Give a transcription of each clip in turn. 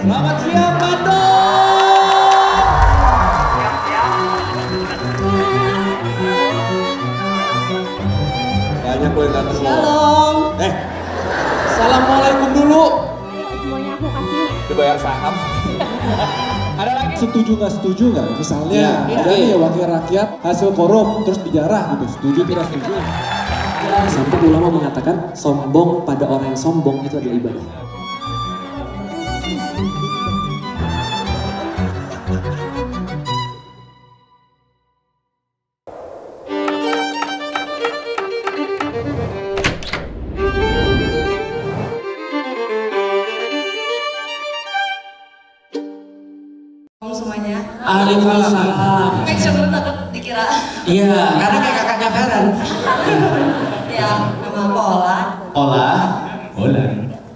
Selamat siang Bandung. Banyak gue gak terlalu. Shalom. Assalamualaikum dulu. Semuanya aku kasih. Dibayar saham. Ada lagi? Setuju nggak? Misalnya ada nih wakil rakyat hasil korup terus dijarah gitu. Setuju tidak setuju? Sampai ulama mengatakan sombong pada orang yang sombong itu adalah ibadah. Semuanya. Waalaikumsalam. Make sure dulu takut dikira. Iya, karena kayak kakaknya Feren. Ya, nama Pola.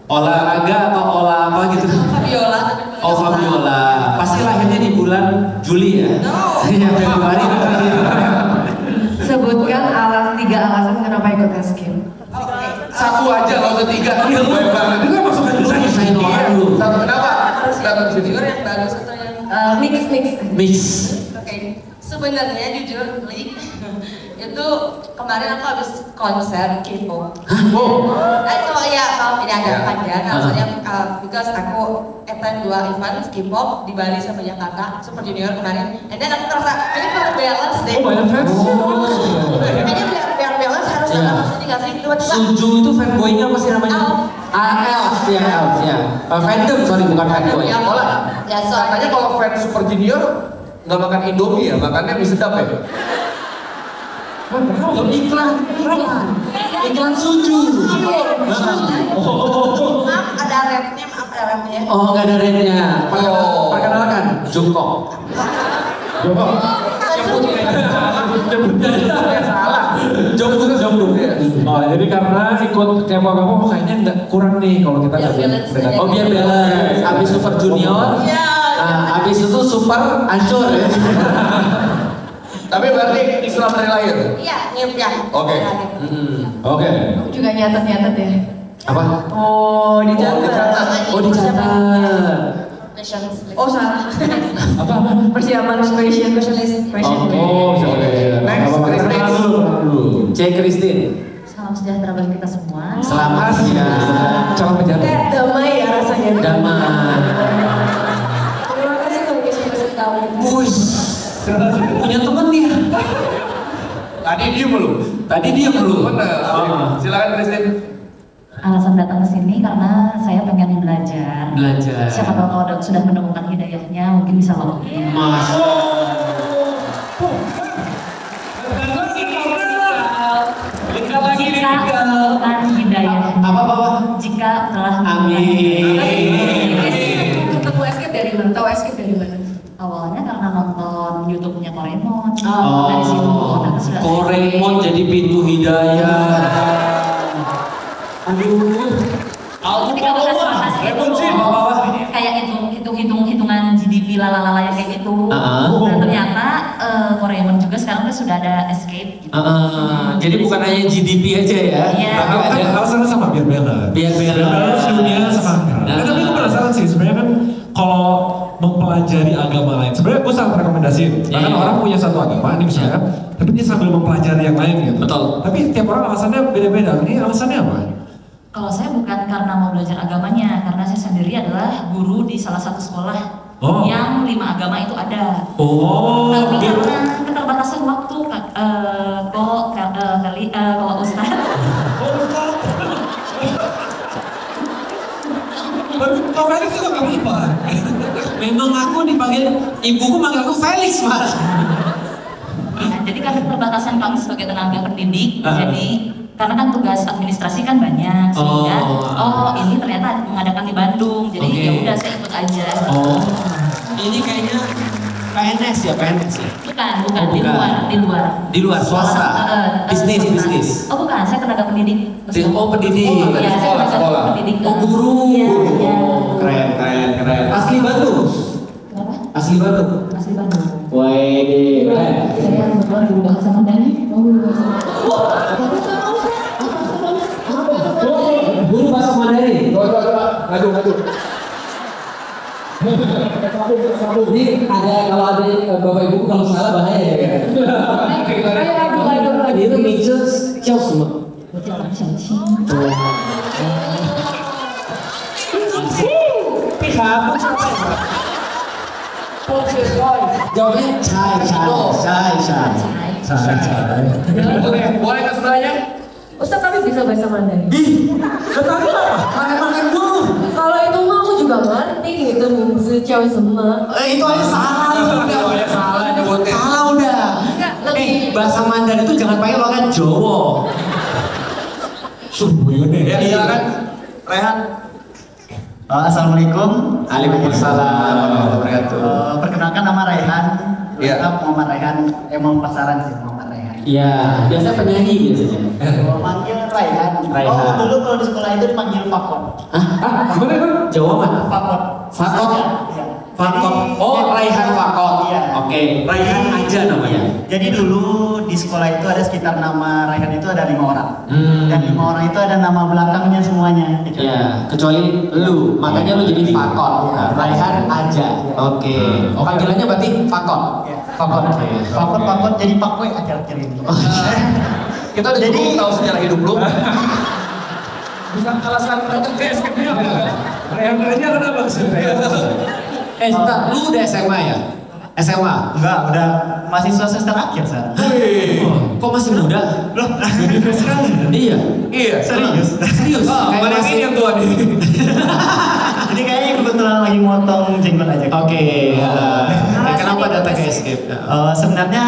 Olahraga atau olah apa gitu? Fabiola. Oh, Fabiola. Pasti lahirnya di bulan Juli ya? No. Iya, Februari. Sebutkan 3 alasan kenapa ikut escape. Oke. Satu aja, gak usah 3. Iya, banyak banget. Itu kan masuk ke Saya orang dulu. Satu, kenapa? Datang ke sini. Jujur yang bagus atau yang Mix. Oke. Sebenarnya jujur, Lik, itu kemarin aku habis konser K-pop. So ya, maaf ini agak panjang. Maksudnya because aku attend 2 event K-pop di Bali sama Jakarta, Super Junior kemarin. And then aku ngerasa kayaknya perlu balance deh. Oh banyak fans. Kayaknya biar balance harus ada maksudnya nggak sih? Tiba-tiba Suju itu fanboy-nya apa sih namanya? Elf ya. Fandom, sorry bukan fanboy. Ya, Pola. ya so Katanya kalau fans Super Junior nggak makan Indomie ya, makannya mie sedap ya? Iklan Suju. maaf ada rapnya. Oh, nggak ada rate-nya. Perkenalkan, Jungkook. Salah. Jongduk ya. Oh jadi karena ikut K-pop kamu kayaknya nggak kurang nih kalau kita Biar nggak balance mendekat. aja. Oh, biar balance. Abis Super Junior, abis itu Super hancur ya. Tapi berarti Islam dari lahir? Iya, ya. Oke. Oke. Aku juga nyatet ya. Apa? Oh, dicatat. Oh, dicatat. Oh, salah. Apa? Persiapan question list. Oh bisa oke. Next, Kenalan dulu. C. Christine. Salam sejahtera bagi kita semua. Selamat ya. Calon pejabat. Damai ya rasanya. Damai. Terima kasih kamu sudah kasih tahu. Wih. Punya temen dia. Tadi diem lu? Tadi dia belum. Bener. Silakan Christine. Alasan datang ke sini karena saya pengen belajar. Belajar. Siapa tahu kalau sudah menemukan hidayahnya mungkin bisa waktunya. Mas. Jika menemukan hidayahnya. Apa? Jika telah Amin. Ketemu escape dari mana? Tahu escape dari mana? awalnya karena nonton YouTube-nya Koreemon. Oh, Dari situ ternyata sudah Koreemon jadi pintu hidayah. Aduh. Jadi kalau bahas itu kayak hitung-hitungan GDP lalalala yang kayak gitu. Dan ternyata Koreemon juga sekarang tuh sudah ada escape. Gitu. Jadi bukan hanya GDP aja ya. Iya. Tapi ada alasannya sama biar balance. Biar balance dunia sama. Tapi aku penasaran sih sebenarnya kan kalau mempelajari agama lain, sebenarnya gue sangat rekomendasiin. Bahkan orang punya satu agama ini misalnya, tapi dia sambil mempelajari yang lain gitu. Betul. Tapi tiap orang alasannya beda-beda. Ini alasannya apa? Kalau saya bukan karena mau belajar agamanya, karena saya sendiri adalah guru di salah satu sekolah yang 5 agama itu ada. Tapi karena keterbatasan waktu, kalau Ustadz. Kok Felix juga gak apa? Memang aku dipanggil, ibuku manggil aku Felix malah. Ya, jadi karena keterbatasan kami sebagai tenaga pendidik, jadi karena kan tugas administrasi kan banyak, sehingga ini ternyata mengadakan di Bandung, jadi ya udah saya ikut aja. Ini kayaknya PNS ya. Bukan, di luar swasta. Bisnis. Oh bukan, saya tenaga pendidik. Pendidik. Iya, saya tenaga pendidik. Guru. Iya. Keren. Asli Bandung. Kenapa? Asli Bandung. Asli Bandung. Wih, keren. Saya kebetulan guru bahasa Mandarin. Guru bahasa Mandarin. Coba. Ngadu. Ini ada kalau ada bapak ibu kalau salah bahaya ya. Aduh. Itu mixer叫什么？我叫蓝小青。 Pihak siapa ya? Jawabnya Chai. Boleh ke sebelahnya? Ustaz tapi bisa bahasa Mandarin. Tetapi apa? Makan dulu. Kalau itu mah aku juga ngerti gitu, mingzi叫什么？ Itu aja salah. Salah nyebutin. Salah udah. Bahasa Mandarin itu jangan pakai logat Jawa. Ya, silakan. Rehan. Assalamualaikum. Waalaikumsalam warahmatullahi wabarakatuh. Perkenalkan nama Raihan. Iya. Lengkap Muhammad Raihan. Emang pasaran sih Muhammad Raihan. Iya, biasa penyanyi biasanya. Manggil Raihan. Raihan. Oh, dulu kalau di sekolah itu dipanggil Fakot. Gimana itu? Jawa mana? Fakot. Fakot? Iya. Fakot. Oh, Raihan Fakot. Iya. Oke, Raihan aja namanya. Jadi dulu di sekolah itu ada sekitar nama Raihan itu ada 5 orang. Dan 5 orang itu ada nama belakangnya semuanya. Iya, kecuali lu, makanya lu jadi Fakot. Raihan aja. Oke. Panggilannya berarti Fakot. Iya. Fakot. Fakot jadi Pak Boy akhir-akhir ini. Kita udah Jadi- cukup tahu sejarah hidup lu. Bisa alasan untuk ke escape-nya apa? Rehan-rehannya kenapa maksudnya? Sebentar, lu udah SMA ya? SMA? Enggak, udah mahasiswa semester akhir saya. Kok masih muda? Loh, Iya. Iya. serius. Serius? Ah, Kayak balik masih- ini yang tua nih. Jadi kayaknya kebetulan lagi motong jenggot aja. Oke. Kenapa datang ke Escape? Sebenarnya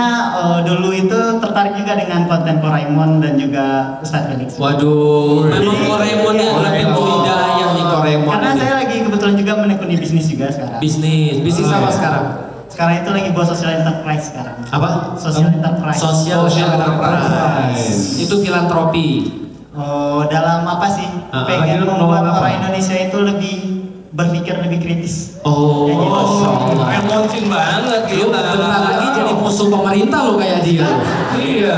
dulu itu tertarik juga dengan konten Koraemon dan juga Ustadz Felix. Waduh, memang Koremonnya lebih hidayah nih Koremon. Karena saya lagi kebetulan juga menekuni bisnis juga sekarang. Bisnis apa sekarang? Sekarang itu lagi buat social enterprise sekarang. Apa? Social enterprise. Social enterprise. Itu filantropi. Dalam apa sih? Pengen Lagi membuat apa? orang Indonesia itu lebih berpikir lebih kritis. Oh, Ya, gitu. Masya Allah. Emoncin banget Lu bentar lagi jadi musuh pemerintah lo kayak dia. Iya.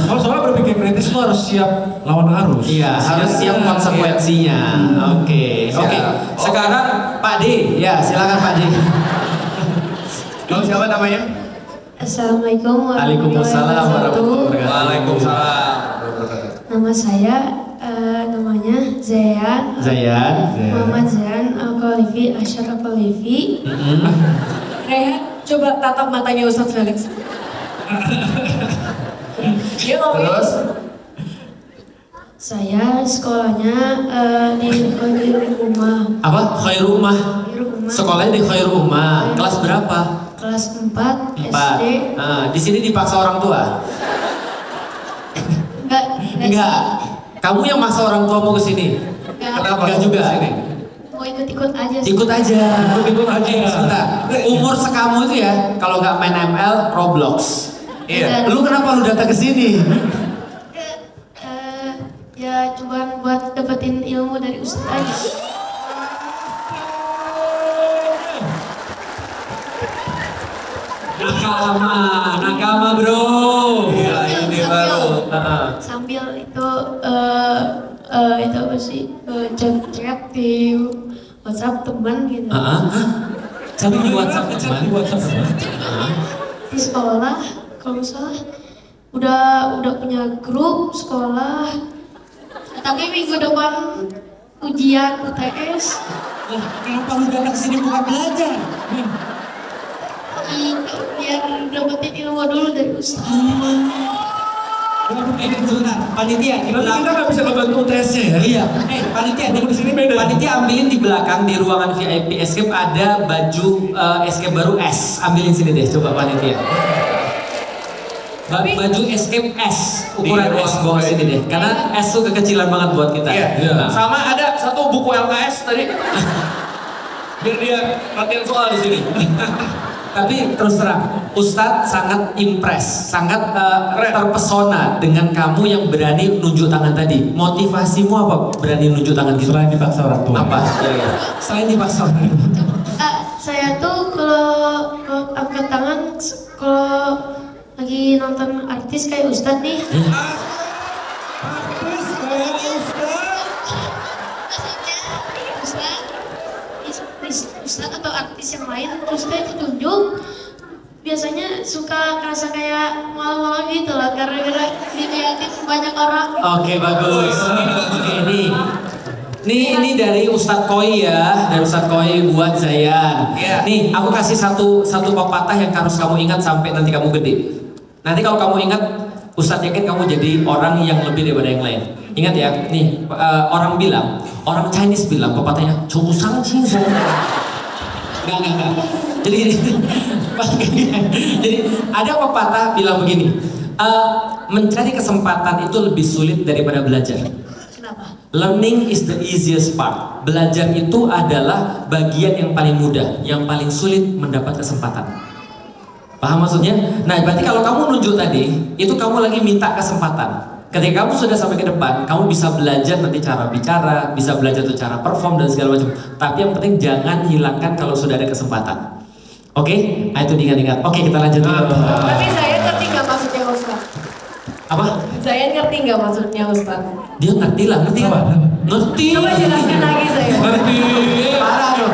Kalau soalnya berpikir kritis lu harus siap lawan arus. Iya, harus siap konsekuensinya. Oke. Sekarang Pak D, ya silakan Pak D. Kamu siapa namanya? Assalamualaikum Waalaikumsalam warahmatullahi wabarakatuh. Waalaikumsalam. Nama saya namanya Zayan. Zayan. Muhammad Zayan Al-Khalifi Asyar Al-Khalifi. Rehan, coba tatap matanya Ustadz Felix. Dia ngomong. Terus? Saya sekolahnya di rumah. Apa? Khairul Ummah. Rumah. Sekolahnya di Khairul Ummah. Kelas berapa? Kelas 4 4. SD. Di sini dipaksa orang tua? Enggak. Kamu yang maksa orang tua mau ke sini? Enggak. Enggak juga. Mau ikut-ikut aja sih. Ikut aja. Ikut aja. Sebentar. Umur sekamu itu ya, kalau nggak main ML, Roblox. Iya. Lu kenapa lu datang ke sini? Ya cuman buat dapetin ilmu dari Ustadz aja. Nakama bro. Gila, ini baru. Sambil itu itu apa sih chat di WhatsApp teman gitu. Tapi di WhatsApp teman. Di sekolah kalau nggak salah udah punya grup sekolah. Tapi minggu depan ujian UTS. Kenapa lu datang ke sini bukan belajar? Biar dapetin ilmu dulu dari Ustadz. Sebentar, panitia, Kita nggak bisa ngebantu tesnya ya. Iya, panitia Di sini beda. Panitia ambilin di belakang di ruangan VIP Escape ada baju Escape baru S. Ambilin sini deh, coba panitia. Baju Escape S, ukuran Di S ruang bawa sini deh. Karena S tuh kekecilan banget buat kita. Iya. Nah. Sama ada satu buku LKS tadi. Biar dia latihan soal di sini. Tapi terus terang, Ustadz sangat impress, sangat terpesona dengan kamu yang berani nunjuk tangan tadi. Motivasimu apa berani nunjuk tangan gitu? Selain dipaksa orang tua. Apa? Selain dipaksa orang tua. Saya tuh kalau angkat tangan kalau lagi nonton artis kayak Ustadz nih. ustadz atau artis yang lain terus dia ditunjuk, biasanya suka ngerasa kayak malu-malu gitu lah gara-gara dilihatin banyak orang. Oke, bagus. Oke, ini dari Ustadz Koi ya, dari Ustadz Koi buat Zayan. Nih, aku kasih satu pepatah yang harus kamu ingat sampai nanti kamu gede. Nanti kalau kamu ingat, Ustadz yakin kamu jadi orang yang lebih daripada yang lain. Ingat ya, nih orang Chinese bilang pepatahnya, "Chusang Qingsheng." Enggak. Jadi ada pepatah bilang begini, mencari kesempatan itu lebih sulit daripada belajar. Kenapa? Learning is the easiest part. Belajar itu adalah bagian yang paling mudah, yang paling sulit mendapat kesempatan. Paham maksudnya? Nah, berarti kalau kamu nunjuk tadi, itu kamu lagi minta kesempatan. Ketika kamu sudah sampai ke depan, kamu bisa belajar nanti cara bicara, bisa belajar tuh cara perform dan segala macam. Tapi yang penting jangan hilangkan kalau sudah ada kesempatan. Oke? Nah, itu diingat-ingat. Oke, kita lanjut. Tapi saya ngerti nggak maksudnya Ustaz? Apa? Saya ngerti nggak maksudnya Ustaz? Dia ngerti lah, ngerti apa? Ngerti. Coba jelaskan lagi saya. Ngerti. Parah loh.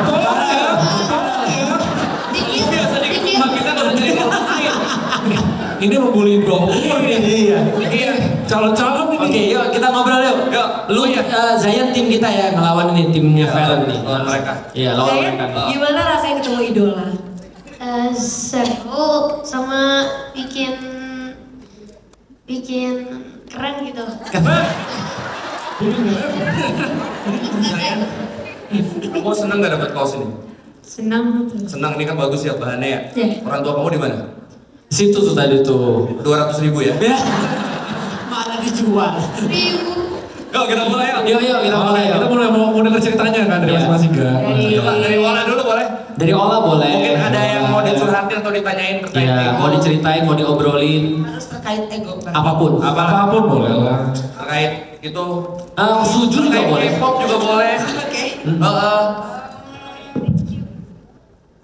Ini membuli bro umur nih. Iya. Calon-calon ini. Oke, yuk kita ngobrol yuk. Lu Zayan tim kita ya ngelawan ini timnya Valen nih. Lawan mereka. Iya, lawan Saya mereka. gimana rasanya ketemu idola? Seru sama bikin keren gitu. Kamu seneng gak dapet kaos ini? Senang. Senang, ini kan bagus ya bahannya ya. Iya. Orang tua kamu di mana? Situ tuh tadi tuh. 200.000 ya? Mana dijual? Yuk kita mulai yuk. Yuk kita mulai. Kita mulai mau denger ceritanya kan dari masing-masing kan. Coba dari Ola dulu boleh? Dari Ola boleh. Mungkin ada yang mau dicurhatin atau ditanyain terkait Iya, ego. mau diceritain, mau diobrolin, Harus terkait ego. apapun. Apapun boleh lah. Terkait itu. Sujud juga Terkait boleh. K-pop juga boleh. Oke.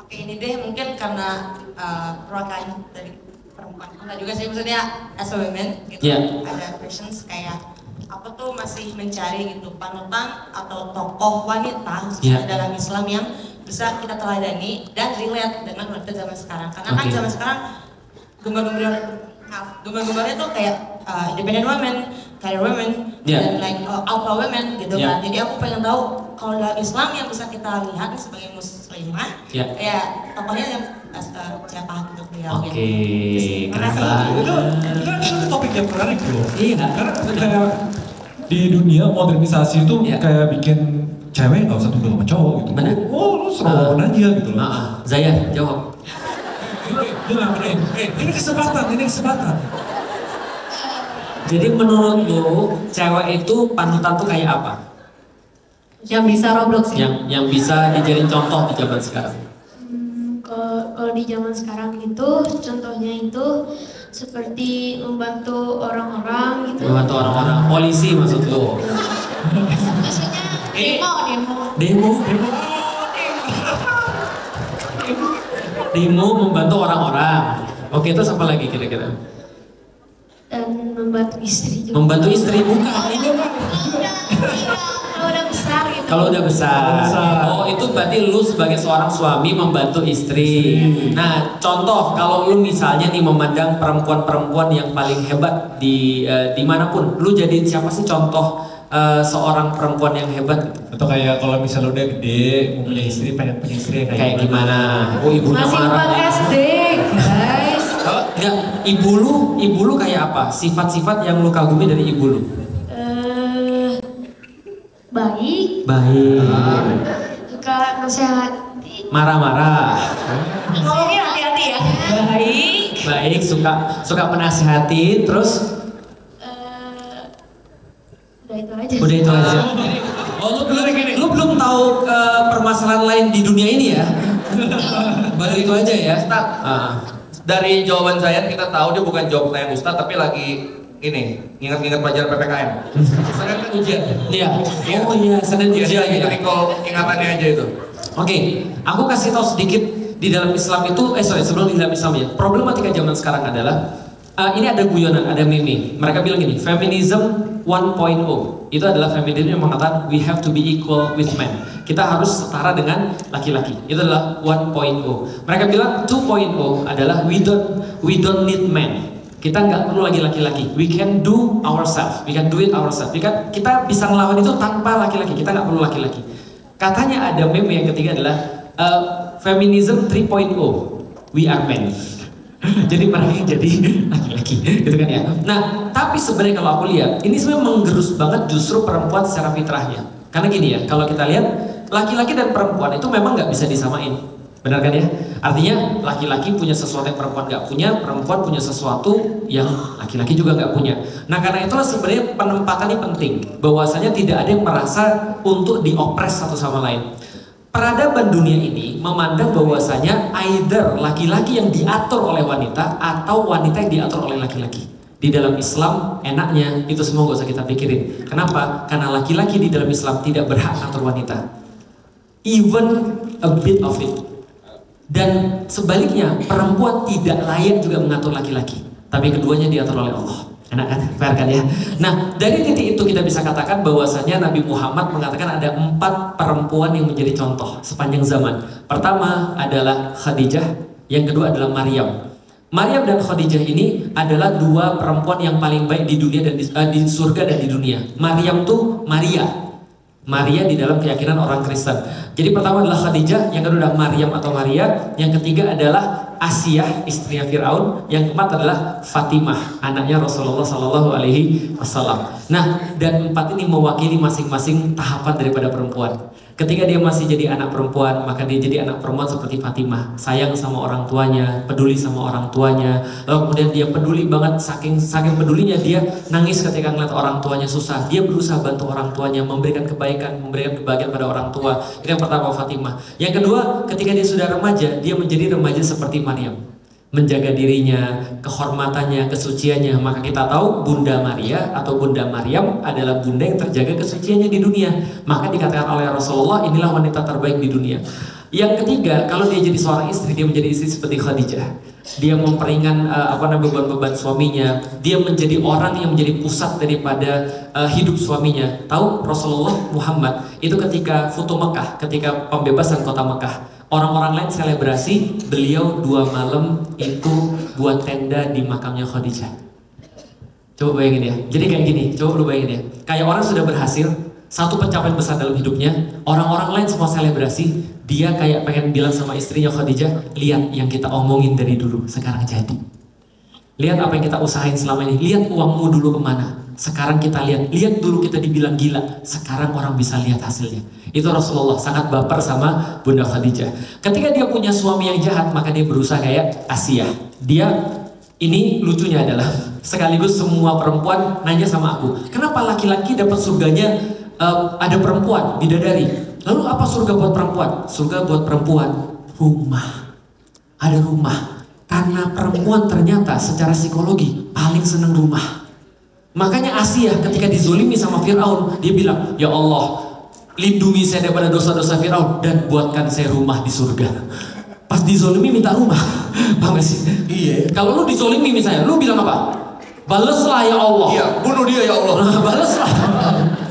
Oke, ini deh mungkin karena perwakilan dari perempuan. Enggak juga sih, maksudnya as a women gitu. Iya. Ada questions kayak aku tuh masih mencari gitu panutan atau tokoh wanita khususnya dalam Islam yang bisa kita teladani dan relate dengan wanita zaman sekarang. Karena kan zaman sekarang gembar-gembarnya tuh kayak independent women, career women, dan like alpha women gitu kan. Jadi aku pengen tahu kalau dalam Islam yang bisa kita lihat sebagai muslimah, ya tokohnya yang siapa gitu beliau. Oke, keren Itu topik yang menarik bro. Iya. Karena kayak di dunia modernisasi itu kayak bikin cewek nggak usah tunduk sama cowok gitu. Bener. Oh, lu seru aja gitu loh. Zayan, jawab. Ini kesempatan. Jadi menurut lu, cewek itu panutan tuh kayak apa? Yang bisa Roblox ya? Yang bisa dijadiin contoh di zaman sekarang. Kalau di zaman sekarang itu contohnya itu seperti membantu orang-orang gitu. Membantu orang-orang, polisi maksud lu? Maksudnya Demo membantu orang-orang. Oke, terus apa lagi kira-kira? Dan membantu istri juga. Membantu istri bukan ini. Kalau udah besar gitu. Kalau udah besar. Oh, itu berarti lu sebagai seorang suami membantu istri. Nah, contoh kalau lu misalnya nih memandang perempuan-perempuan yang paling hebat di dimanapun, lu jadi siapa sih contoh seorang perempuan yang hebat gitu? Atau kayak kalau misalnya udah gede, punya istri, pengen punya istri yang kayak gimana? Oh, ibunya Masih marah. 4 SD, guys. Enggak, ibu lu kayak apa? Sifat-sifat yang lu kagumi dari ibu lu? Baik. Suka nasihati. Marah-marah. Ngomongnya hati-hati ya. Baik, suka menasihati, terus Udah itu aja. Oh, lu belum tahu permasalahan lain di dunia ini ya? Baru itu aja ya? Dari jawaban saya kita tahu dia bukan jawab pertanyaan Ustadz tapi lagi ini ingat-ingat pelajaran PPKM. Senin kan ujian. Iya. Oh iya, Senin ujian Itu ya. recall ingatannya aja itu. Oke, aku kasih tahu sedikit di dalam Islam itu, sebelum di dalam Islam ya. Problematika zaman sekarang adalah Ini ada guyonan, ada meme. Mereka bilang gini, feminism 1.0 itu adalah feminism yang mengatakan we have to be equal with men. Kita harus setara dengan laki-laki. Itu adalah 1.0. Mereka bilang 2.0 adalah we don't need men. Kita nggak perlu lagi laki-laki. We can do ourselves. We can do it ourselves. Kita bisa ngelawan itu tanpa laki-laki. Kita nggak perlu laki-laki. Katanya ada meme yang ketiga adalah feminism 3.0. We are men. Jadi mereka yang jadi laki-laki, gitu kan ya. Nah, tapi sebenarnya kalau aku lihat, ini sebenarnya menggerus banget justru perempuan secara fitrahnya. Karena gini ya, kalau kita lihat laki-laki dan perempuan itu memang nggak bisa disamain, benar kan ya? Artinya laki-laki punya sesuatu yang perempuan nggak punya, perempuan punya sesuatu yang laki-laki juga nggak punya. Nah, karena itulah sebenarnya penempatan ini penting, bahwasanya tidak ada yang merasa untuk diopres satu sama lain. Peradaban dunia ini memandang bahwasanya either laki-laki yang diatur oleh wanita atau wanita yang diatur oleh laki-laki. Di dalam Islam enaknya itu semua gak usah kita pikirin. Kenapa? Karena laki-laki di dalam Islam tidak berhak atur wanita. Even a bit of it. Dan sebaliknya perempuan tidak layak juga mengatur laki-laki. Tapi keduanya diatur oleh Allah. Enak kan? Fair kan ya? Nah, dari titik itu kita bisa katakan bahwasanya Nabi Muhammad mengatakan ada 4 perempuan yang menjadi contoh sepanjang zaman. Pertama adalah Khadijah, yang kedua adalah Maryam. Maryam dan Khadijah ini adalah 2 perempuan yang paling baik di dunia dan di surga dan di dunia. Maryam tuh Maria di dalam keyakinan orang Kristen. Jadi pertama adalah Khadijah, yang kedua adalah Maryam atau Maria, yang ketiga adalah Asiyah, istrinya Fir'aun, yang keempat adalah Fatimah, anaknya Rasulullah Sallallahu Alaihi Wasallam. Nah, dan 4 ini mewakili masing-masing tahapan daripada perempuan. Ketika dia masih jadi anak perempuan, maka dia jadi anak perempuan seperti Fatimah, sayang sama orang tuanya, peduli sama orang tuanya. Lalu kemudian dia peduli banget, saking pedulinya dia nangis ketika ngeliat orang tuanya susah. Dia berusaha bantu orang tuanya, memberikan kebaikan, memberikan kebahagiaan pada orang tua. Itu yang pertama, Fatimah. Yang kedua, ketika dia sudah remaja, dia menjadi remaja seperti Maryam, menjaga dirinya, kehormatannya, kesuciannya. Maka kita tahu Bunda Maria atau Bunda Maryam adalah bunda yang terjaga kesuciannya di dunia. Maka dikatakan oleh Rasulullah, inilah wanita terbaik di dunia. Yang ketiga, kalau dia jadi seorang istri, dia menjadi istri seperti Khadijah. Dia memperingan beban-beban suaminya. Dia menjadi orang yang menjadi pusat daripada hidup suaminya. Tahu Rasulullah Muhammad itu ketika Futuh Mekah, ketika pembebasan kota Mekah, orang-orang lain selebrasi, beliau 2 malam itu buat tenda di makamnya Khadijah. Coba bayangin ya. Jadi kayak gini, coba lu bayangin ya. Kayak orang sudah berhasil, satu pencapaian besar dalam hidupnya, orang-orang lain semua selebrasi, dia kayak pengen bilang sama istrinya Khadijah, lihat yang kita omongin dari dulu, sekarang jadi. Lihat apa yang kita usahain selama ini, lihat uangmu dulu kemana. Sekarang kita lihat dulu kita dibilang gila, sekarang orang bisa lihat hasilnya. Itu Rasulullah sangat baper sama Bunda Khadijah. Ketika dia punya suami yang jahat, maka dia berusaha kayak Asiyah. Ini lucunya adalah sekaligus semua perempuan nanya sama aku, kenapa laki-laki dapat surganya ada perempuan, bidadari? Lalu apa surga buat perempuan? Surga buat perempuan rumah. Ada rumah. Karena perempuan ternyata secara psikologi paling seneng rumah. Makanya Asiyah ketika dizolimi sama Fir'aun, dia bilang, ya Allah, lindungi saya daripada dosa-dosa Fir'aun dan buatkan saya rumah di surga. Pas dizolimi minta rumah. Paham gak sih? Iya. Kalau lu dizolimi misalnya, lu bilang apa? Baleslah ya Allah. Iya, bunuh dia ya Allah. Baleslah.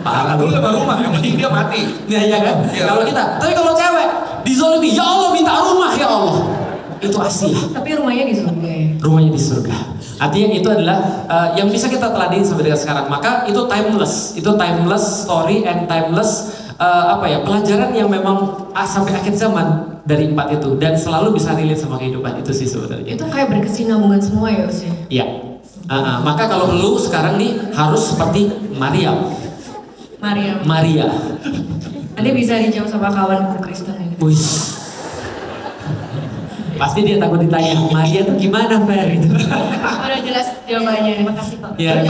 Parah dulu dapat rumah, yang penting dia mati. Iya kan? Ya. Kalau kita, tapi kalau cewek dizolimi, ya Allah minta rumah ya Allah. Itu Asiyah. Tapi rumahnya di surga ya? Rumahnya di surga. Artinya itu adalah yang bisa kita teladani sampai dengan sekarang. Maka itu timeless. Itu timeless story and timeless pelajaran yang memang sampai akhir zaman dari 4 itu. Dan selalu bisa relate sama kehidupan. Itu sih sebenarnya. Itu kayak berkesinambungan semua ya Us ya? Iya. Maka kalau lu sekarang nih harus seperti Maria. Nanti bisa dijawab sama kawanku Kristen ini. Wih. Pasti dia takut ditanya, Maria tuh gimana Fer? Gitu. Udah jelas jawabannya. Terima kasih Pak. Ya,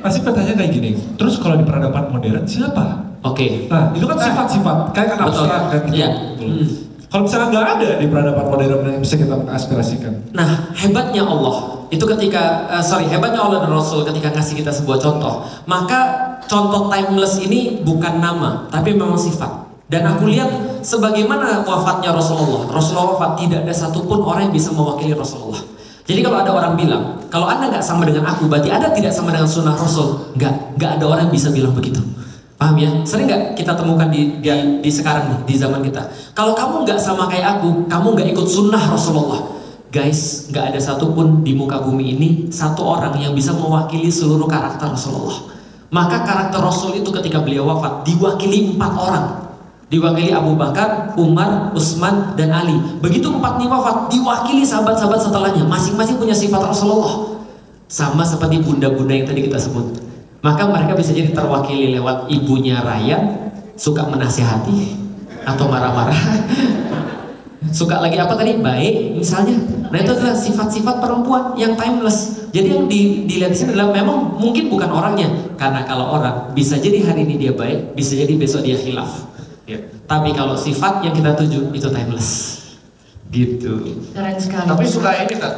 pasti pertanyaan kayak gini. Terus kalau di peradaban modern siapa? Oke. Nah, itu kan sifat-sifat kayak kan abstrak kan gitu. Iya. Kalau misalnya nggak ada di peradaban modern yang bisa kita aspirasikan. Nah, hebatnya Allah itu hebatnya Allah dan Rasul ketika ngasih kita sebuah contoh. Maka contoh timeless ini bukan nama, tapi memang sifat. Dan aku lihat sebagaimana wafatnya Rasulullah wafat, tidak ada satupun orang yang bisa mewakili Rasulullah. Jadi kalau ada orang bilang, kalau Anda nggak sama dengan aku, berarti Anda tidak sama dengan sunnah Rasul. Nggak ada orang yang bisa bilang begitu. Paham ya? Sering nggak kita temukan di sekarang nih, di zaman kita. Kalau kamu nggak sama kayak aku, kamu nggak ikut sunnah Rasulullah. Guys, nggak ada satupun di muka bumi ini satu orang yang bisa mewakili seluruh karakter Rasulullah. Maka karakter Rasul itu ketika beliau wafat diwakili 4 orang. Diwakili Abu Bakar, Umar, Utsman, dan Ali. Begitu 4 ini wafat, diwakili sahabat-sahabat setelahnya. Masing-masing punya sifat Rasulullah. Sama seperti bunda-bunda yang tadi kita sebut. Maka mereka bisa jadi terwakili lewat ibunya Raya, suka menasihati atau marah-marah. Suka lagi apa tadi? Baik misalnya. Nah itu adalah sifat-sifat perempuan yang timeless. Jadi yang dilihat di sini adalah memang mungkin bukan orangnya. Karena kalau orang bisa jadi hari ini dia baik, bisa jadi besok dia khilaf. Ya. Tapi kalau sifat yang kita tuju itu timeless, gitu. Keren sekali. Tapi suka ini kan,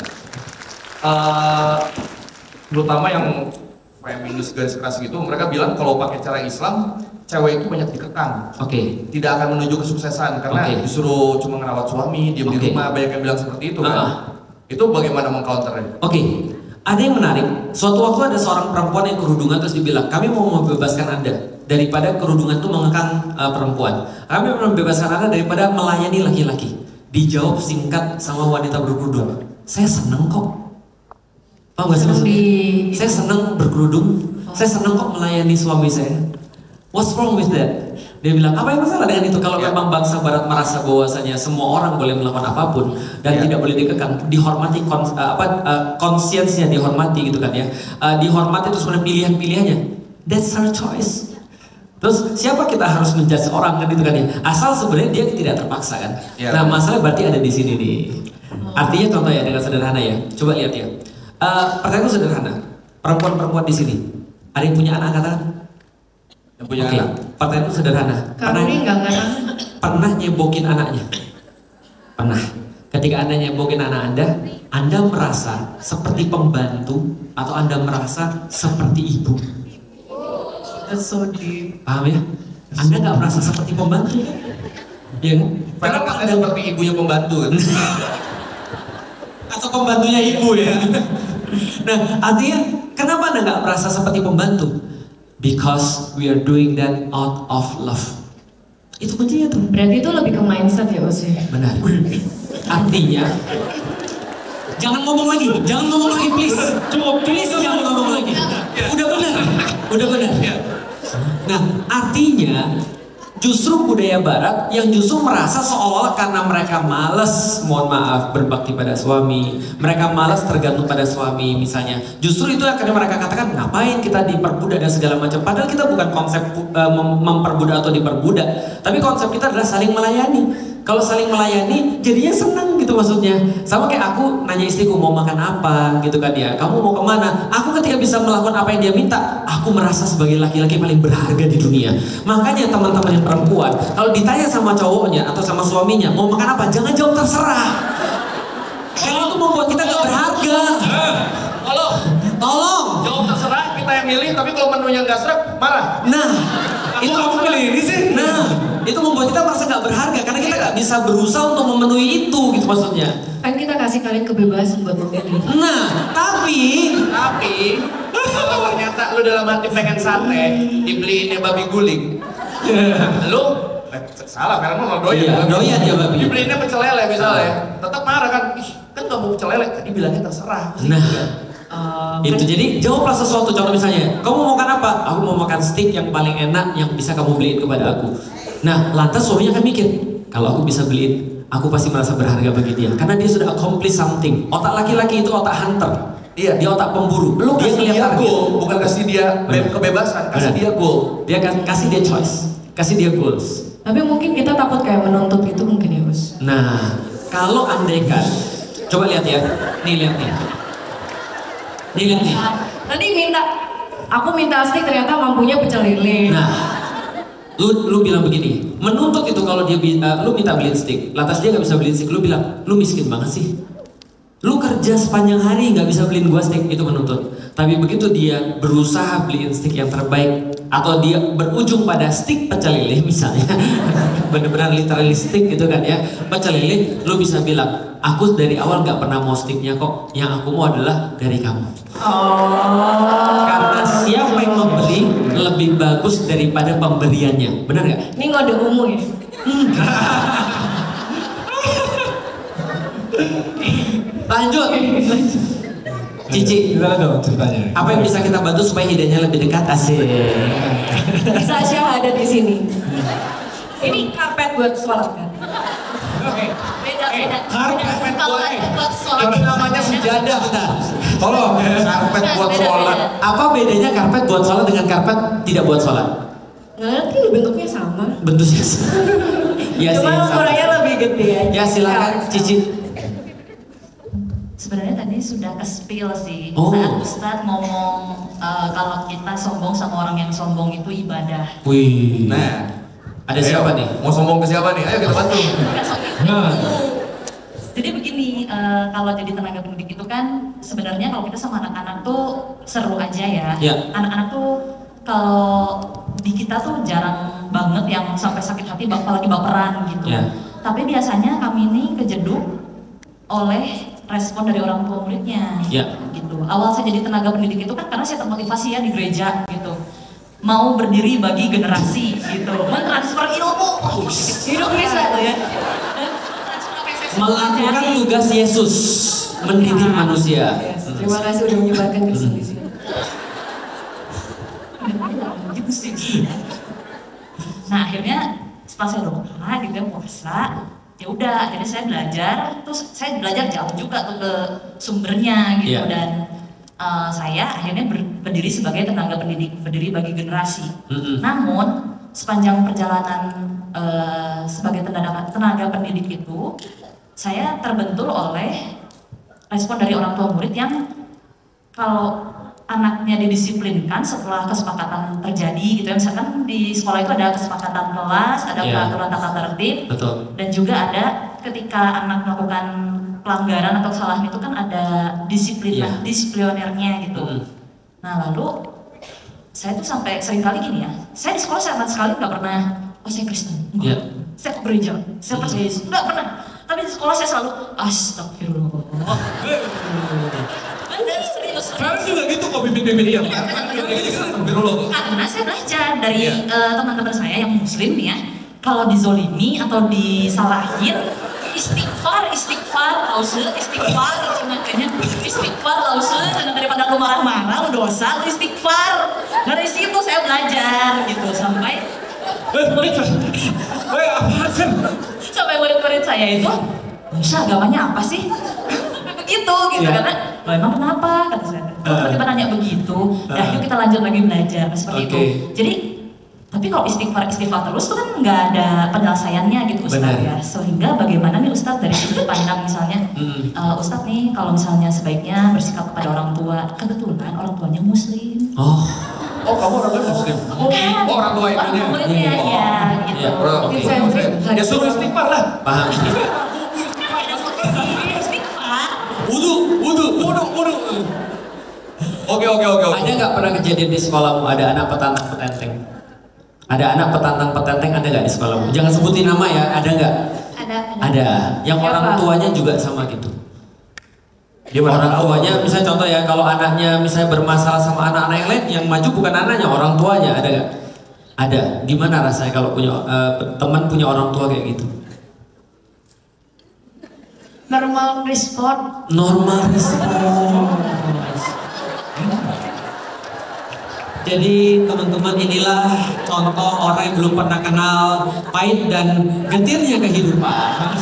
terutama yang feminis garis keras gitu, mereka bilang kalau pakai cara Islam, cewek itu banyak dikekang. Oke. Tidak akan menuju kesuksesan karena disuruh cuma ngerawat suami, diam di rumah, banyak yang bilang seperti itu kan. Itu bagaimana mengcounternya? Oke. Ada yang menarik. Suatu waktu ada seorang perempuan yang kerudungan terus dibilang, kami mau membebaskan Anda daripada kerudungan itu mengekang perempuan. Kami mau membebaskan Anda daripada melayani laki-laki. Dijawab singkat sama wanita berkerudung, saya seneng kok. Paham gak sih maksudnya? Saya seneng berkerudung. Saya seneng kok melayani suami saya. What's wrong with that? Dia bilang, apa yang masalah dengan itu? Kalau memang bangsa Barat merasa bahwasanya semua orang boleh melakukan apapun dan tidak boleh dikekang, dihormati, konsiensnya dihormati gitu kan ya. Dihormati itu sebenarnya pilihan-pilihannya. That's her choice. Terus siapa kita harus menjudge orang kan itu kan ya? Asal sebenarnya dia tidak terpaksa kan. Nah masalah berarti ada di sini nih. Artinya contoh ya dengan sederhana ya. Coba lihat ya. Pertanyaan sederhana. Perempuan-perempuan di sini ada yang punya anak katakan? Yang punya anak. Pertanyaan sederhana. Pernah nyebokin anaknya? Pernah. Ketika Anda nyebokin anak Anda merasa seperti pembantu atau Anda merasa seperti ibu? That's so deep. Paham ya? Anda nggak merasa seperti pembantu? Iya kan? Kenapa Anda seperti ibunya pembantu? Atau pembantunya ibu ya? Nah, artinya kenapa Anda nggak merasa seperti pembantu? Because we are doing that out of love. Itu kuncinya tuh. Berarti itu lebih ke mindset ya Us ya? Benar. Artinya jangan ngomong lagi please. Cukup please jangan ngomong lagi. Udah benar. Nah, artinya justru budaya Barat yang justru merasa seolah karena mereka malas, mohon maaf, berbakti pada suami, mereka malas tergantung pada suami misalnya. Justru itu akhirnya mereka katakan ngapain kita diperbudak dan segala macam. Padahal kita bukan konsep memperbudak atau diperbudak, tapi konsep kita adalah saling melayani. Kalau saling melayani, jadinya senang gitu maksudnya. Sama kayak aku nanya istriku mau makan apa gitu kan ya. Kamu mau kemana? Aku ketika bisa melakukan apa yang dia minta, aku merasa sebagai laki-laki paling berharga di dunia. Makanya teman-teman yang perempuan, kalau ditanya sama cowoknya atau sama suaminya mau makan apa, jangan jawab terserah. Karena itu membuat kita gak berharga. Tolong. Jawab terserah, kita yang milih, tapi kalau menunya nggak serap, marah. Nah, itu kamu pilih ini sih. Nah, itu membuat kita merasa nggak berharga karena kita nggak bisa berusaha untuk memenuhi itu gitu maksudnya. Kan kita kasih kalian kebebasan buat memilih. Nah, tapi kalau ternyata lu dalam hati pengen sate, dibeliinnya babi guling, lu salah karena lu doyan. Doyan ya babi. Dibeliinnya pecel lele misalnya, tetap marah kan? Ih, kan nggak mau pecel lele, tadi bilangnya terserah. Nah. Itu jadi jawablah sesuatu, contoh misalnya kamu mau makan apa? Aku mau makan steak yang paling enak yang bisa kamu beliin kepada aku. Nah lantas suaminya akan mikir, kalau aku bisa beliin, aku pasti merasa berharga bagi dia karena dia sudah accomplish something. Otak laki-laki itu otak hunter. Iya, dia otak pemburu. Lu kasih dia goal, bukan kasih dia kebebasan, kasih dia goal. Dia kasih dia choice, kasih dia goals. Tapi mungkin kita takut kayak menuntut itu mungkin ya Us. Nah kalau andaikan, coba lihat ya, lihat nih. Tadi aku minta steak ternyata mampunya pecel lele. Nah, lu bilang begini, menuntut itu kalau dia lu minta beliin steak, lantas dia nggak bisa beliin steak, lu bilang, lu miskin banget sih. Lu kerja sepanjang hari nggak bisa beliin gua steak, itu menuntut. Tapi begitu dia berusaha beliin steak yang terbaik, atau dia berujung pada steak pecel lele misalnya, benar-benar literalistik gitu kan ya. Pecel lele, lu bisa bilang, aku dari awal nggak pernah mau sticknya kok. Yang aku mau adalah dari kamu. Karena siapa yang memberi lebih bagus daripada pemberiannya, benar nggak? Ini ngode umum ya? Lanjut. Cici, Gimana dong ceritanya? apa yang bisa kita bantu supaya hidayahnya lebih dekat? Asik. Sasha ada di sini. Ini karpet buat sholat kan? Beda. karpet Kalau buat sholat Itu namanya sejadah. Tolong ya. Karpet buat sholat. Apa bedanya karpet buat sholat dengan karpet tidak buat sholat? Nggak ngerti, bentuknya sama. Bentuknya ya sih. Cuma sama. ukurannya lebih gede aja. Ya silakan Cici. Sebenarnya tadi sudah ke-spill sih Oh. saat Ustadz ngomong kalau kita sombong sama orang yang sombong itu ibadah. Wih. Nah, Ada siapa nih? Mau sombong ke siapa nih? Ayo kita bantu. Bukan soal itu. Nah. Jadi begini, kalau jadi tenaga pendidik itu kan sebenarnya kalau kita sama anak-anak tuh seru aja ya. Ya. Anak-anak tuh kalau di kita tuh jarang banget yang sampai sakit hati apalagi baperan gitu. Ya. Tapi biasanya kami ini kejeduk oleh respon dari orang tua muridnya. Ya. Gitu. Awal saya jadi tenaga pendidik itu kan karena saya termotivasi ya di gereja gitu. Mau berdiri bagi generasi gitu, mentransfer ilmu. Hidup bisa tuh ya. Melakukan tugas Yesus, mendidik manusia. Yes, terima kasih udah menyebarkan Kristen di sini. Gitu sih. Nah akhirnya setelah saya doa gitu ya puasa, ya udah akhirnya saya belajar, terus saya belajar jauh juga tuh ke sumbernya gitu. Iya. Dan saya akhirnya berdiri sebagai tenaga pendidik, berdiri bagi generasi. Namun sepanjang perjalanan sebagai tenaga pendidik itu, saya terbentur oleh respon dari orang tua murid yang kalau anaknya didisiplinkan setelah kesepakatan terjadi gitu ya, misalkan di sekolah itu ada kesepakatan kelas, ada Iya. peraturan tata tertib, Betul. dan juga ada ketika anak melakukan pelanggaran atau kesalahan itu kan ada Iya. disiplinernya gitu. Nah lalu saya tuh sampai sering kali gini ya, saya di sekolah sama sekali nggak pernah, oh saya Kristen, enggak. Iya. Saya ke gereja, saya percaya Yesus, nggak pernah. Tapi di sekolah saya selalu astagfirullah. Bener serius. Sekarang juga gitu kok bibit-bibit dia. Karena saya belajar dari teman-teman saya yang muslim nih ya, kalau dizolimi atau disalahin, istighfar, lausul, istighfar, makanya istighfar, lausul, dan daripada lu marah-marah, lu dosa, lu istighfar. Dari situ saya belajar gitu sampai sampai murid-murid saya itu, Musa agamanya apa sih? Begitu gitu Iya. karena lo emang kenapa kata saya. Tiba-tiba nanya begitu, dah yuk kita lanjut lagi belajar seperti itu. Jadi tapi kalau istighfar terus tuh kan nggak ada penyelesaiannya gitu Ustadz ya. Sehingga bagaimana nih Ustadz dari sudut pandang misalnya, Ustadz nih kalau misalnya sebaiknya bersikap kepada orang tua, kebetulan orang tuanya muslim. Oh, kamu orang tua muslim? Oh, orang tua itunya. Orang muridnya ya gitu. Iya. Oke. Ya suruh istighfar lah. Paham. Istighfar. Wudu. Oke. Ada nggak pernah kejadian di sekolahmu ada anak petantang petenteng? Ada anak petantang petenteng ada nggak di sekolahmu? Jangan sebutin nama ya, ada nggak? Ada. Ada. Yang orang tuanya juga sama gitu. Orang tuanya, misalnya contoh ya, kalau anaknya misalnya bermasalah sama anak-anak yang lain, yang maju bukan anaknya, orang tuanya, ada nggak? Ada. Gimana rasanya kalau punya teman punya orang tua kayak gitu? Normal respon. Normal respon. Jadi teman-teman inilah contoh orang yang belum pernah kenal pahit dan getirnya kehidupan.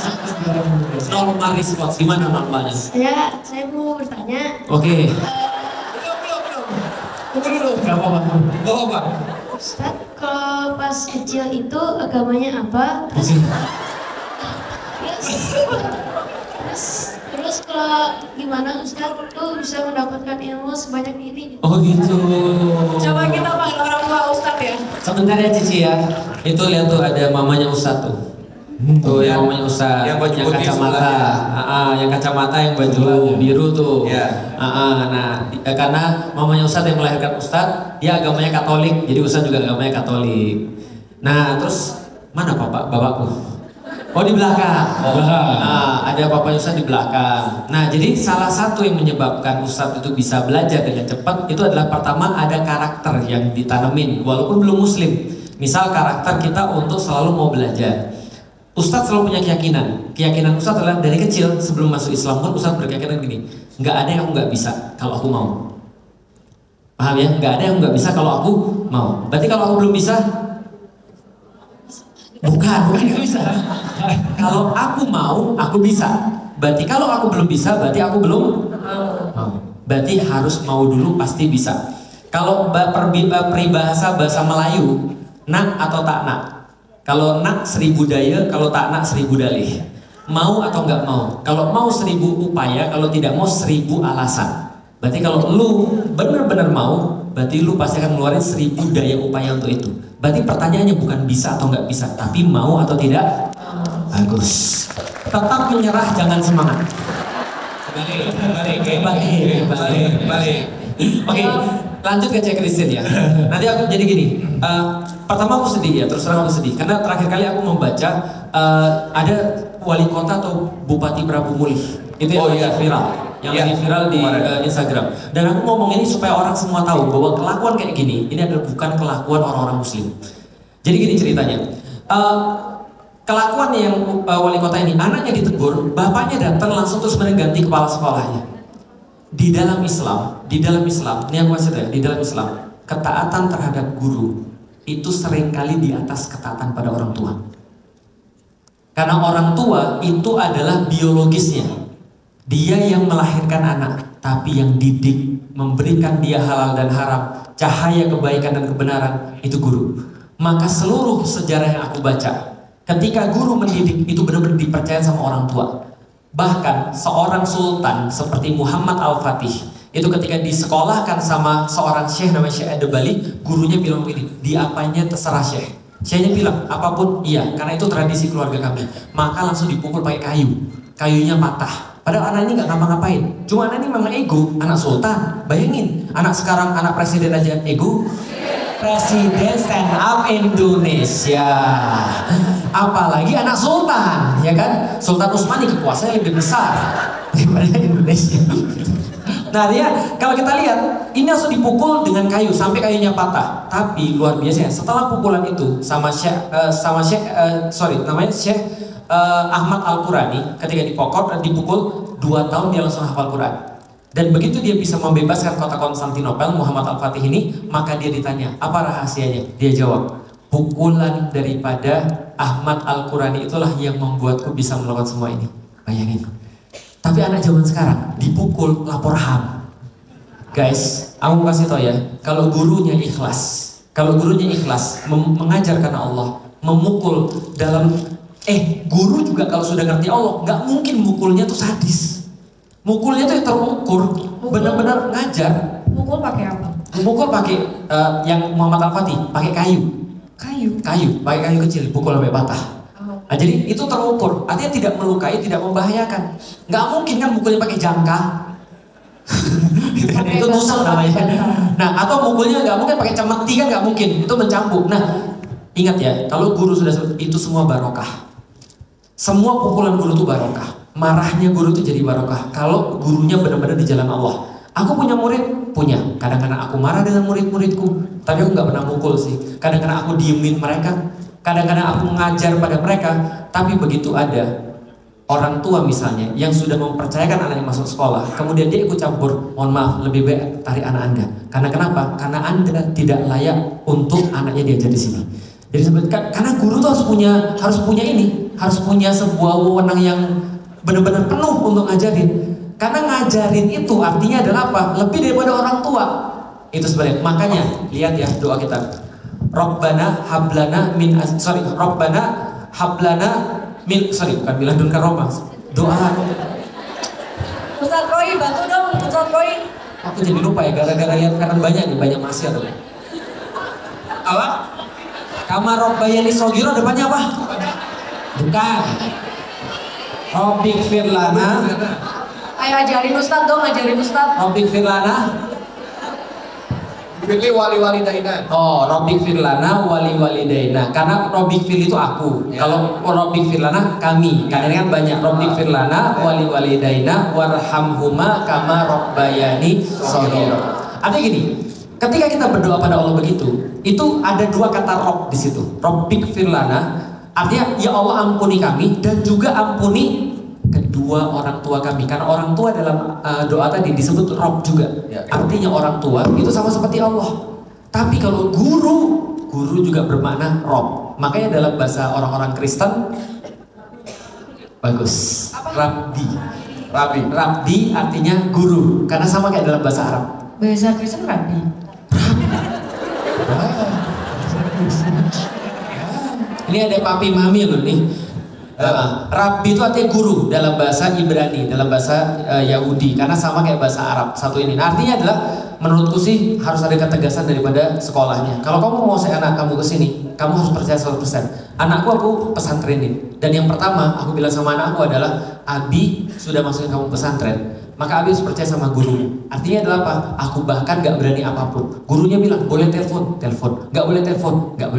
Normal respons, gimana normalnya? Saya mau bertanya. Oke. Gak apa-apa. Ustaz, kalau pas kecil itu agamanya apa? Terus kalau gimana Ustaz tuh bisa mendapatkan ilmu sebanyak ini? Oh gitu. Coba kita panggil orang tua Ustadz ya. Sebentar ya Cici ya. Itu lihat tuh ada mamanya Ustadz tuh. Tuh yang mamanya Ustadz, yang baju putih kacamata, sebelahnya. yang kacamata yang baju biru tuh. Iya. Nah, karena mamanya Ustadz yang melahirkan Ustadz, dia agamanya Katolik, jadi Ustadz juga agamanya Katolik. Nah, terus Mana bapakku? Oh di belakang. Nah, ada bapaknya Ustadz di belakang. Nah, jadi salah satu yang menyebabkan Ustadz itu bisa belajar dengan cepat itu adalah pertama ada karakter yang ditanemin walaupun belum muslim. Misal karakter kita untuk selalu mau belajar. Ustadz selalu punya keyakinan. Keyakinan Ustadz adalah dari kecil sebelum masuk Islam pun Ustadz berkeyakinan gini, nggak ada yang aku nggak bisa kalau aku mau. Paham ya? Nggak ada yang nggak bisa kalau aku mau. Berarti kalau aku belum bisa, bukan nggak bisa. Kalau aku mau, aku bisa. Berarti kalau aku belum bisa, berarti aku belum mau. Berarti harus mau dulu pasti bisa. Kalau peribahasa bahasa Melayu, nak atau tak nak. Kalau nak 1000 daya, kalau tak nak 1000 dalih. Mau atau nggak mau. Kalau mau 1000 upaya, kalau tidak mau 1000 alasan. Berarti kalau lu benar-benar mau, berarti lu pasti akan ngeluarin 1000 daya upaya untuk itu. Berarti pertanyaannya bukan bisa atau nggak bisa, tapi mau atau tidak. Bagus. Tetap menyerah, jangan semangat. Balik. Oke, lanjut ke checklist ya. Nanti aku jadi gini. Pertama aku sedih ya, terus terang aku sedih karena terakhir kali aku membaca ada wali kota atau Bupati Prabu Mulih itu yang lagi viral di Instagram. Dan aku ngomong ini supaya orang semua tahu bahwa kelakuan kayak gini ini adalah bukan kelakuan orang-orang Muslim. Jadi gini ceritanya. Kelakuan yang wali kota ini, anaknya ditegur, bapaknya datang langsung terus ganti kepala sekolahnya. Di dalam Islam, ini aku kasih tahu ya, di dalam Islam, ketaatan terhadap guru itu seringkali di atas ketaatan pada orang tua. Karena orang tua itu adalah biologisnya. Dia yang melahirkan anak, tapi yang didik, memberikan dia halal dan haram, cahaya kebaikan dan kebenaran, itu guru. Maka seluruh sejarah yang aku baca, ketika guru mendidik itu benar-benar dipercaya sama orang tua. Bahkan seorang sultan seperti Muhammad Al-Fatih itu ketika disekolahkan sama seorang syekh namanya Syekh Ad-Dabali, gurunya bilang begini, diapanya terserah syekh. Syekhnya bilang, apapun iya, karena itu tradisi keluarga kami. Maka langsung dipukul pakai kayu, kayunya patah. Padahal anak ini nggak ngapa-ngapain, cuma anak ini memang ego, anak sultan. Bayangin, anak sekarang anak presiden aja ego. Presiden stand up Indonesia, apalagi anak sultan, ya kan? Sultan Utsmani kekuasaannya lebih besar daripada Indonesia. Nah dia, kalau kita lihat, ini langsung dipukul dengan kayu sampai kayunya patah. Tapi luar biasa, setelah pukulan itu sama Syekh Ahmad Al-Qurani, ketika dipukul 2 tahun dia langsung hafal Quran. Dan begitu dia bisa membebaskan kota Konstantinopel, Muhammad Al-Fatih ini, maka dia ditanya, apa rahasianya? Dia jawab, pukulan daripada Ahmad Al-Qurani itulah yang membuatku bisa melakukan semua ini. Bayangin. Tapi anak zaman sekarang dipukul lapor HAM. Guys, aku kasih tau ya, kalau gurunya ikhlas, mengajar karena Allah, memukul dalam, guru juga kalau sudah ngerti Allah, nggak mungkin mukulnya tuh sadis. Mukulnya tuh yang terukur, benar-benar ngajar. Mukul pakai apa? Mukul pakai yang Muhammad Al-Fatih, pakai kayu, pakai kayu kecil, pukul sampai patah. Nah, jadi itu terukur, artinya tidak melukai, tidak membahayakan. Nggak mungkin kan mukulnya pakai jangka. Itu tusuk namanya. Nah, atau mukulnya nggak mungkin pakai cemeti kan nggak mungkin, itu mencambuk. Nah, ingat ya, kalau guru sudah seperti itu semua barokah. Semua pukulan guru itu barokah. Marahnya guru itu jadi barokah kalau gurunya benar-benar di jalan Allah. Aku punya murid, punya. Kadang-kadang aku marah dengan murid-muridku, tapi aku nggak pernah mukul sih. Kadang-kadang aku diemin mereka, kadang-kadang aku mengajar pada mereka. Tapi begitu ada orang tua misalnya yang sudah mempercayakan anaknya masuk sekolah, kemudian dia ikut campur, mohon maaf, lebih baik tarik anak Anda. Karena kenapa? Karena Anda tidak layak untuk anaknya diajar di sini. Jadi karena guru tuh harus punya sebuah wewenang yang benar-benar penuh untuk ngajarin. Karena ngajarin itu artinya adalah apa? Lebih daripada orang tua. Itu sebenarnya. Makanya lihat ya doa kita. Rabbana hablana min bukan miladun karomah. Doa. Ustadz Roy, bantu dong, Ustadz Roy. Aku jadi lupa ya gara-gara lihat kanan banyak maksiat. Apa? Kamar Robbayani Sogiro depannya apa? Bukan. Robik Firlana. Ayo ajarin Ustadz dong, ajarin Ustadz. Robik Firlana. Firli wali-walidaina. Oh, Robbik firlana wali-walidaina. Karena Robbik fil itu aku. Kalau Robbik firlana kami. Karena ini kan banyak. Robbik firlana wali-walidaina warhamhuma kama robbayani shaghira. Artinya gini, ketika kita berdoa pada Allah begitu, itu ada dua kata Rob di situ. Robbik firlana, artinya ya Allah ampuni kami dan juga ampuni kedua orang tua kami. Karena orang tua dalam doa tadi disebut Rob juga. Artinya orang tua itu sama seperti Allah. Tapi kalau guru juga bermakna Rob. Makanya dalam bahasa orang-orang Kristen bagus. Rabbi artinya guru. Karena sama kayak dalam bahasa Arab. Bahasa Kristen Rabbi. Ini ada papi mami loh nih. Rabbi itu artinya guru dalam bahasa Ibrani, dalam bahasa Yahudi, karena sama kayak bahasa Arab satu ini. Nah, artinya adalah menurutku sih harus ada ketegasan daripada sekolahnya. Kalau kamu mau anak kamu kesini, kamu harus percaya 100%. Anakku aku pesantrenin. Dan yang pertama aku bilang sama anakku adalah, Abi sudah masukin kamu pesantren, maka Abi harus percaya sama gurunya. Artinya adalah apa? Aku bahkan gak berani apapun. Gurunya bilang boleh telepon, gak boleh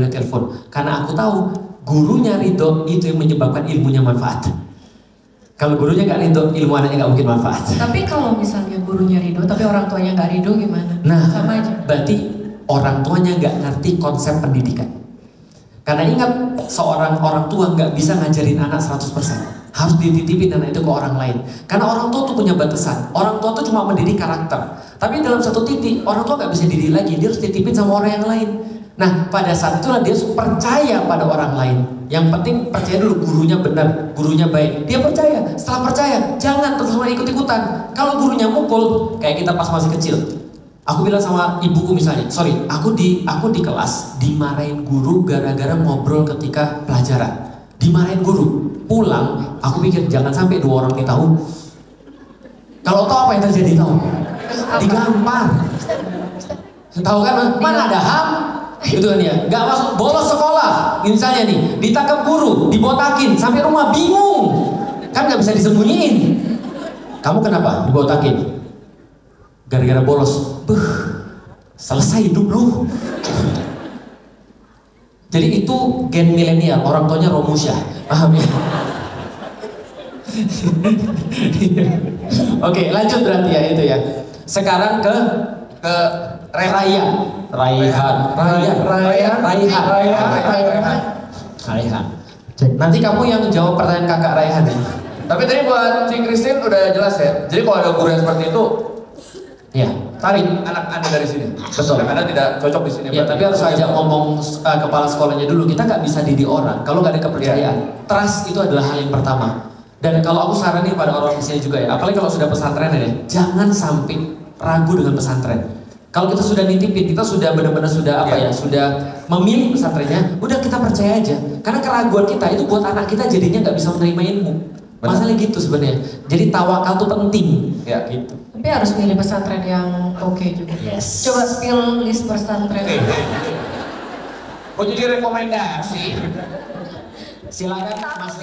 telepon. Karena aku tahu gurunya ridho itu yang menyebabkan ilmunya manfaat. Kalau gurunya gak ridho, ilmu anaknya gak mungkin manfaat. Tapi kalau misalnya gurunya ridho, tapi orang tuanya gak ridho gimana? Nah, sama aja. Berarti orang tuanya gak ngerti konsep pendidikan. Karena ingat, seorang orang tua gak bisa ngajarin anak 100%. Harus dititipin anak itu ke orang lain. Karena orang tua tuh punya batasan. Orang tua tuh cuma mendidik karakter. Tapi dalam satu titik, orang tua gak bisa didik lagi. Dia harus titipin sama orang yang lain. Nah, pada saat itulah dia percaya pada orang lain. Yang penting percaya dulu gurunya benar, gurunya baik. Dia percaya. Setelah percaya, jangan terus ikut-ikutan. Kalau gurunya mukul, kayak kita pas masih kecil. Aku bilang sama ibuku misalnya, sorry, aku di kelas dimarahin guru gara-gara ngobrol ketika pelajaran. Dimarahin guru. Pulang, aku pikir jangan sampai 2 orang ini tahu. Kalau tahu apa yang terjadi tahu? Digampar. Tahu kan? Mana ada HAM? Gitu kan ya, nggak masuk, bolos sekolah misalnya nih, ditangkap guru, dibotakin sampai rumah bingung, kan nggak bisa disembunyiin. Kamu kenapa dibotakin? Gara-gara bolos. Selesai hidup lu. Jadi itu gen milenial, orang tuanya Romusha, paham ya? Oke, lanjut berarti ya itu ya. Sekarang ke Raihan. Nanti kamu yang jawab pertanyaan kakak Raihan ya. Tapi tadi buat si Christine udah jelas ya. Jadi kalau ada guru yang seperti itu, ya tarik anak Anda dari sini. Betul. Anak Anda tidak cocok di sini. Ya, tapi harus ajak ngomong kepala sekolahnya dulu. Kita nggak bisa didik orang kalau nggak ada kepercayaan. Trust itu adalah hal yang pertama. Dan kalau aku saranin pada orang di sini juga ya, apalagi kalau sudah pesantren ya, jangan sampai ragu dengan pesantren. Kalau kita sudah nitipin, kita sudah benar-benar sudah sudah memilih pesantrennya, udah kita percaya aja. Karena keraguan kita itu buat anak kita jadinya nggak bisa menerima ilmu. Masalahnya gitu sebenarnya. Jadi tawakal itu penting. Ya gitu. Tapi harus milih pesantren yang oke juga. Yes. Coba spill list pesantren. Mau jadi rekomendasi? Silakan Mas.